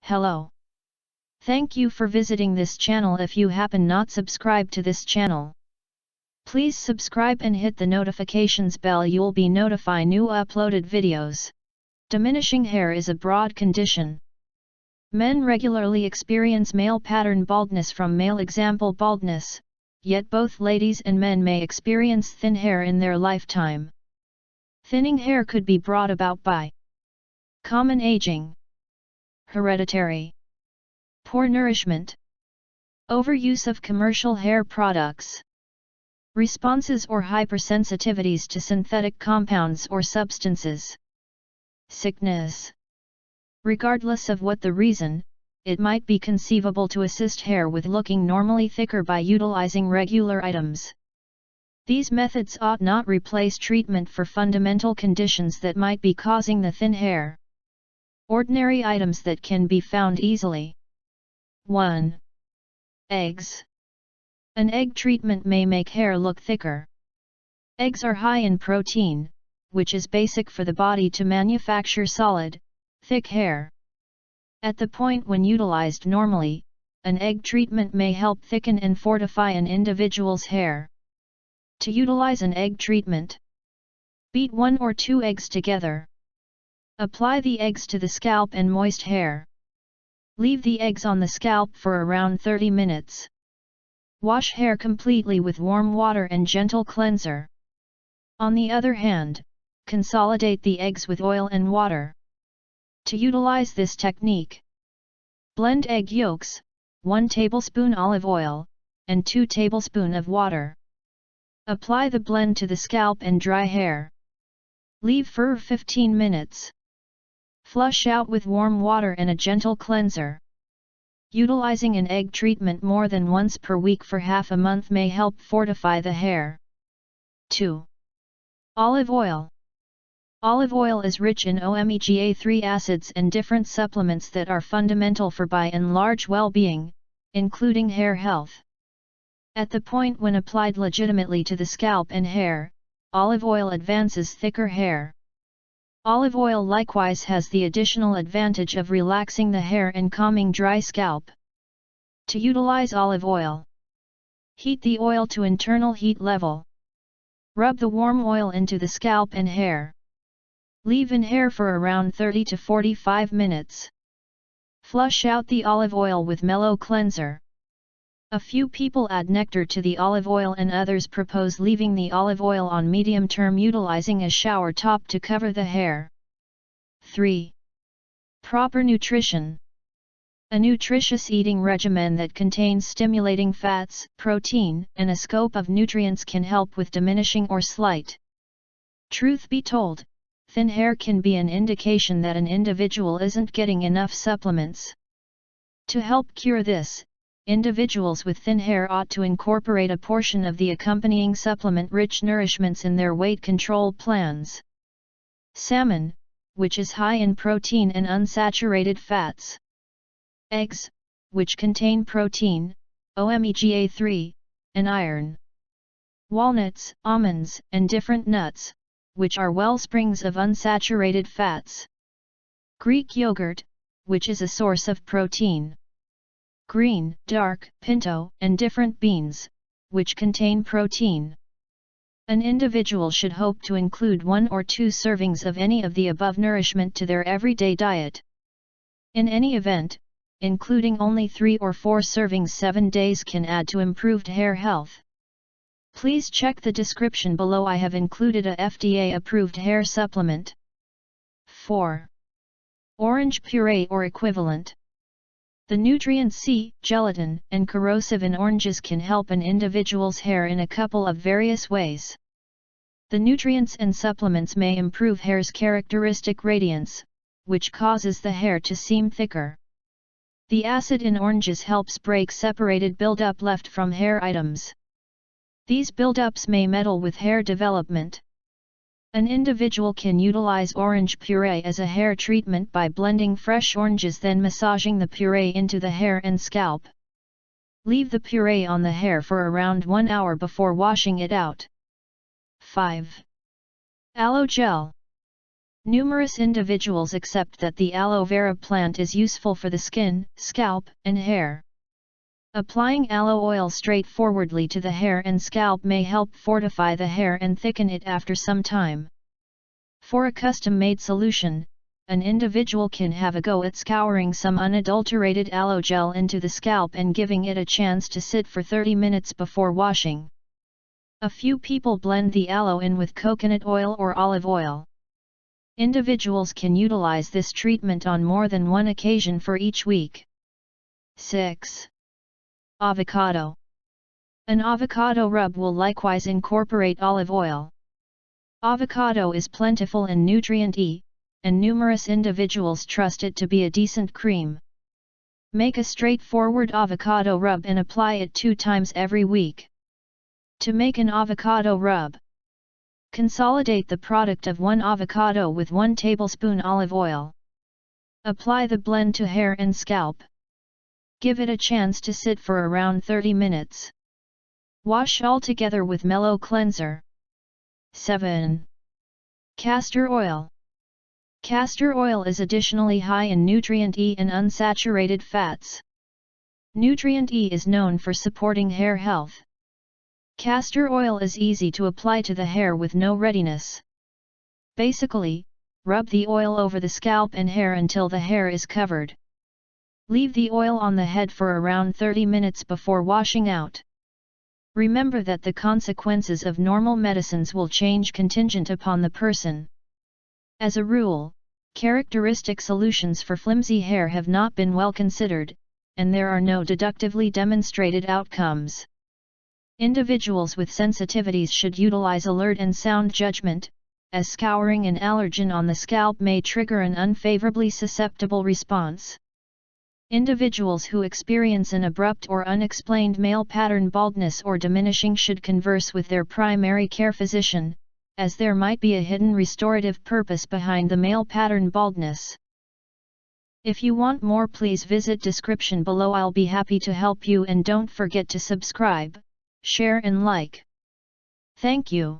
Hello. Thank you for visiting this channel. If you happen not subscribed to this channel, please subscribe and hit the notifications bell. You'll be notified new uploaded videos. Diminishing hair is a broad condition. Men regularly experience male pattern baldness from male example baldness, yet both ladies and men may experience thin hair in their lifetime. Thinning hair could be brought about by common aging, hereditary, poor nourishment, overuse of commercial hair products, responses or hypersensitivities to synthetic compounds or substances, sickness. Regardless of what the reason, it might be conceivable to assist hair with looking normally thicker by utilizing regular items. These methods ought not replace treatment for fundamental conditions that might be causing the thin hair. Ordinary items that can be found easily. 1. Eggs. An egg treatment may make hair look thicker. Eggs are high in protein, which is basic for the body to manufacture solid, thick hair. At the point when utilized normally, an egg treatment may help thicken and fortify an individual's hair. To utilize an egg treatment, beat 1 or 2 eggs together. Apply the eggs to the scalp and moist hair. Leave the eggs on the scalp for around 30 minutes. Wash hair completely with warm water and gentle cleanser. On the other hand, consolidate the eggs with oil and water. To utilize this technique, blend egg yolks, 1 tablespoon olive oil, and 2 tablespoons of water. Apply the blend to the scalp and dry hair. Leave for 15 minutes. Flush out with warm water and a gentle cleanser. Utilizing an egg treatment more than once per week for half a month may help fortify the hair. 2. Olive oil. Olive oil is rich in omega-3 acids and different supplements that are fundamental for by and large well-being, including hair health. At the point when applied legitimately to the scalp and hair, olive oil advances thicker hair. Olive oil likewise has the additional advantage of relaxing the hair and calming dry scalp. To utilize olive oil, heat the oil to internal heat level. Rub the warm oil into the scalp and hair. Leave in hair for around 30 to 45 minutes. Flush out the olive oil with mellow cleanser. A few people add nectar to the olive oil and others propose leaving the olive oil on medium term utilizing a shower top to cover the hair. 3. Proper nutrition. A nutritious eating regimen that contains stimulating fats, protein, and a scope of nutrients can help with diminishing or slight. Truth be told, thin hair can be an indication that an individual isn't getting enough supplements. To help cure this, individuals with thin hair ought to incorporate a portion of the accompanying supplement-rich nourishments in their weight control plans. Salmon, which is high in protein and unsaturated fats. Eggs, which contain protein, omega-3, and iron. Walnuts, almonds, and different nuts, which are wellsprings of unsaturated fats. Greek yogurt, which is a source of protein. Green, dark, pinto, and different beans, which contain protein. An individual should hope to include 1 or 2 servings of any of the above nourishment to their everyday diet. In any event, including only 3 or 4 servings 7 days can add to improved hair health. Please check the description below. I have included a FDA-approved hair supplement. 4. Orange puree or equivalent. The nutrients C, gelatin, and corrosive in oranges can help an individual's hair in a couple of various ways. The nutrients and supplements may improve hair's characteristic radiance, which causes the hair to seem thicker. The acid in oranges helps break separated buildup left from hair items. These buildups may meddle with hair development. An individual can utilize orange puree as a hair treatment by blending fresh oranges, then massaging the puree into the hair and scalp. Leave the puree on the hair for around 1 hour before washing it out. 5. Aloe gel. Numerous individuals accept that the aloe vera plant is useful for the skin, scalp, and hair. Applying aloe oil straightforwardly to the hair and scalp may help fortify the hair and thicken it after some time. For a custom-made solution, an individual can have a go at scouring some unadulterated aloe gel into the scalp and giving it a chance to sit for 30 minutes before washing. A few people blend the aloe in with coconut oil or olive oil. Individuals can utilize this treatment on more than one occasion for each week. 6. Avocado. An avocado rub will likewise incorporate olive oil. Avocado is plentiful in nutrient E, and numerous individuals trust it to be a decent cream. Make a straightforward avocado rub and apply it 2 times every week. To make an avocado rub, consolidate the product of 1 avocado with 1 tablespoon olive oil. Apply the blend to hair and scalp. Give it a chance to sit for around 30 minutes. Wash all together with mellow cleanser. 7. Castor oil. Castor oil is additionally high in nutrient E and unsaturated fats. Nutrient E is known for supporting hair health. Castor oil is easy to apply to the hair with no readiness. Basically, rub the oil over the scalp and hair until the hair is covered. Leave the oil on the head for around 30 minutes before washing out. Remember that the consequences of normal medicines will change contingent upon the person. As a rule, characteristic solutions for flimsy hair have not been well considered, and there are no deductively demonstrated outcomes. Individuals with sensitivities should utilize alert and sound judgment, as scouring an allergen on the scalp may trigger an unfavorably susceptible response. Individuals who experience an abrupt or unexplained male pattern baldness or diminishing should converse with their primary care physician, as there might be a hidden restorative purpose behind the male pattern baldness. If you want more, please visit description below. I'll be happy to help you, and don't forget to subscribe, share and like. Thank you.